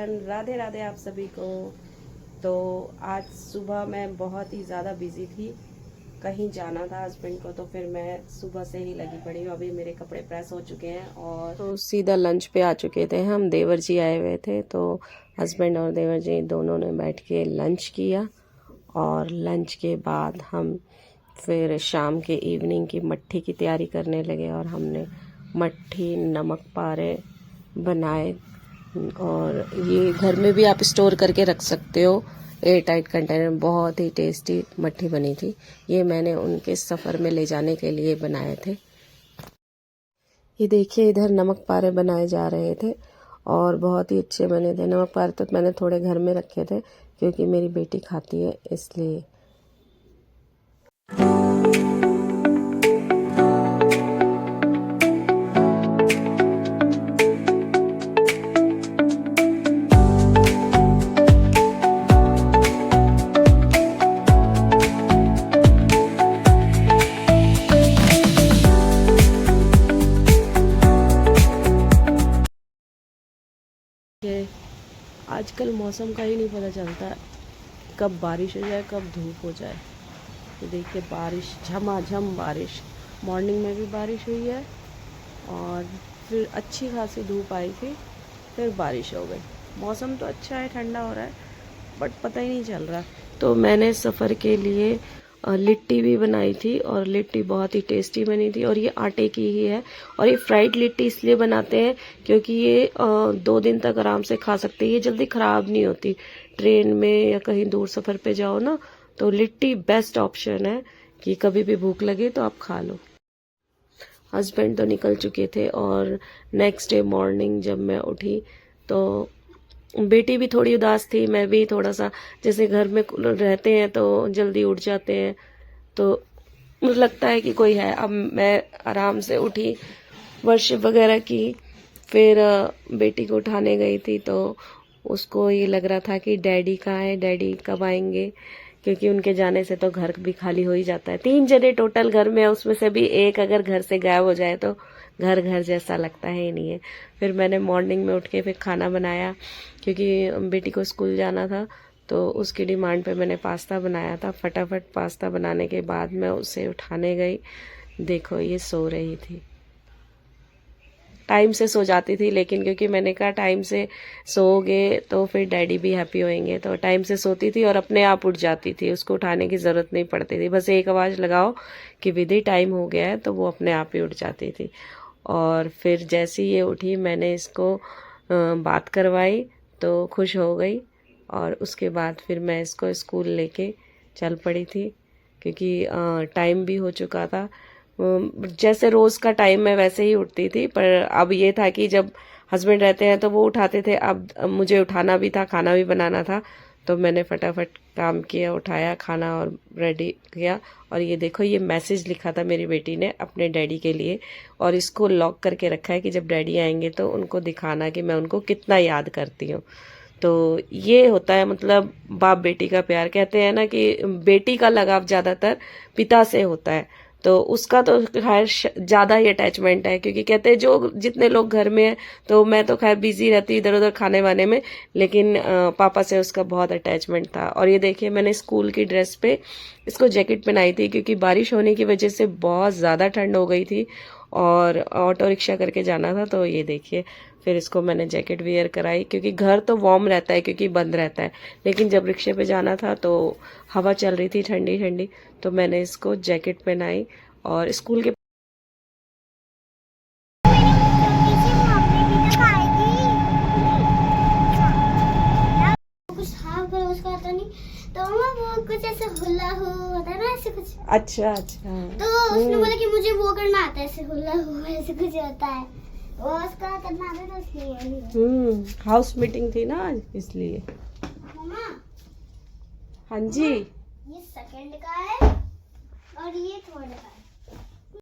Everyone, Radhe Radhe आप सभी को। तो आज सुबह मैं बहुत ही ज़्यादा बिजी थी, कहीं जाना था हस्बैंड को, तो फिर मैं सुबह से ही लगी पड़ी हूँ। अभी मेरे कपड़े प्रेस हो चुके हैं और तो सीधा लंच पे आ चुके थे हम। देवर जी आए हुए थे तो हस्बैंड और देवर जी दोनों ने बैठ के लंच किया और लंच के बाद हम फिर शाम के इवनिंग की मट्ठी की तैयारी करने लगे और हमने मट्ठी नमक पारे बनाए। और ये घर में भी आप स्टोर करके रख सकते हो एयर टाइट कंटेनर। बहुत ही टेस्टी मट्ठी बनी थी। ये मैंने उनके सफ़र में ले जाने के लिए बनाए थे। ये देखिए इधर नमक पारे बनाए जा रहे थे और बहुत ही अच्छे बने थे। नमक पारे तो मैंने थोड़े घर में रखे थे क्योंकि मेरी बेटी खाती है इसलिए। आजकल मौसम का ही नहीं पता चलता, कब बारिश हो जाए कब धूप हो जाए। तो देखिए बारिश, झमाझम बारिश। मॉर्निंग में भी बारिश हुई है और फिर अच्छी खासी धूप आई थी, फिर बारिश हो गई। मौसम तो अच्छा है, ठंडा हो रहा है, बट पता ही नहीं चल रहा। तो मैंने सफ़र के लिए लिट्टी भी बनाई थी और लिट्टी बहुत ही टेस्टी बनी थी। और ये आटे की ही है और ये फ्राइड लिट्टी इसलिए बनाते हैं क्योंकि ये 2 दिन तक आराम से खा सकते हैं। ये जल्दी ख़राब नहीं होती। ट्रेन में या कहीं दूर सफ़र पे जाओ ना, तो लिट्टी बेस्ट ऑप्शन है कि कभी भी भूख लगे तो आप खा लो। हस्बैंड तो निकल चुके थे और नेक्स्ट डे मॉर्निंग जब मैं उठी तो बेटी भी थोड़ी उदास थी, मैं भी थोड़ा सा, जैसे घर में रहते हैं तो जल्दी उठ जाते हैं तो मुझे लगता है कि कोई है। अब मैं आराम से उठी, वर्शिप वगैरह की, फिर बेटी को उठाने गई थी तो उसको ये लग रहा था कि डैडी कहाँ है, डैडी कब आएंगे, क्योंकि उनके जाने से तो घर भी खाली हो ही जाता है। 3 जने टोटल घर में है, उसमें से भी एक अगर घर से गायब हो जाए तो घर घर जैसा लगता है ही नहीं है। फिर मैंने मॉर्निंग में उठ के फिर खाना बनाया क्योंकि बेटी को स्कूल जाना था, तो उसकी डिमांड पे मैंने पास्ता बनाया था। फटाफट पास्ता बनाने के बाद मैं उसे उठाने गई। देखो ये सो रही थी, टाइम से सो जाती थी, लेकिन क्योंकि मैंने कहा टाइम से सोओगे तो फिर डैडी भी हैप्पी होंगे, तो टाइम से सोती थी और अपने आप उठ जाती थी। उसको उठाने की ज़रूरत नहीं पड़ती थी, बस एक आवाज़ लगाओ कि विधि टाइम हो गया है तो वो अपने आप ही उठ जाती थी। और फिर जैसे ये उठी मैंने इसको बात करवाई तो खुश हो गई और उसके बाद फिर मैं इसको स्कूल लेके चल पड़ी थी क्योंकि टाइम भी हो चुका था। जैसे रोज़ का टाइम मैं वैसे ही उठती थी, पर अब ये था कि जब हस्बैंड रहते हैं तो वो उठाते थे, अब मुझे उठाना भी था, खाना भी बनाना था, तो मैंने फटाफट काम किया, उठाया खाना और रेडी किया। और ये देखो ये मैसेज लिखा था मेरी बेटी ने अपने डैडी के लिए और इसको लॉक करके रखा है कि जब डैडी आएंगे तो उनको दिखाना कि मैं उनको कितना याद करती हूँ। तो ये होता है मतलब बाप बेटी का प्यार। कहते हैं ना कि बेटी का लगाव ज़्यादातर पिता से होता है, तो उसका तो खैर ज़्यादा ही अटैचमेंट है क्योंकि कहते हैं जो जितने लोग घर में हैं, तो मैं तो खैर बिजी रहती इधर उधर खाने वाने में, लेकिन पापा से उसका बहुत अटैचमेंट था। और ये देखिए मैंने स्कूल की ड्रेस पे इसको जैकेट पहनाई थी क्योंकि बारिश होने की वजह से बहुत ज़्यादा ठंड हो गई थी और ऑटो रिक्शा करके जाना था। तो ये देखिए फिर इसको मैंने जैकेट वेयर कराई क्योंकि घर तो वार्म रहता है क्योंकि बंद रहता है, लेकिन जब रिक्शे पे जाना था तो हवा चल रही थी ठंडी ठंडी, तो मैंने इसको जैकेट पहनाई और स्कूल के तो वो कुछ ऐसे हुला हो होता है ना, ऐसे कुछ। अच्छा अच्छा। तो उसने बोला कि मुझे वो करना आता है, ऐसे हुला हो ऐसे कुछ होता है, वो उसका करना आता है तो इसलिए। हाउस मीटिंग थी ना आज इसलिए। मम्मा, हाँ जी, ये सेकंड का है और ये थर्ड का है।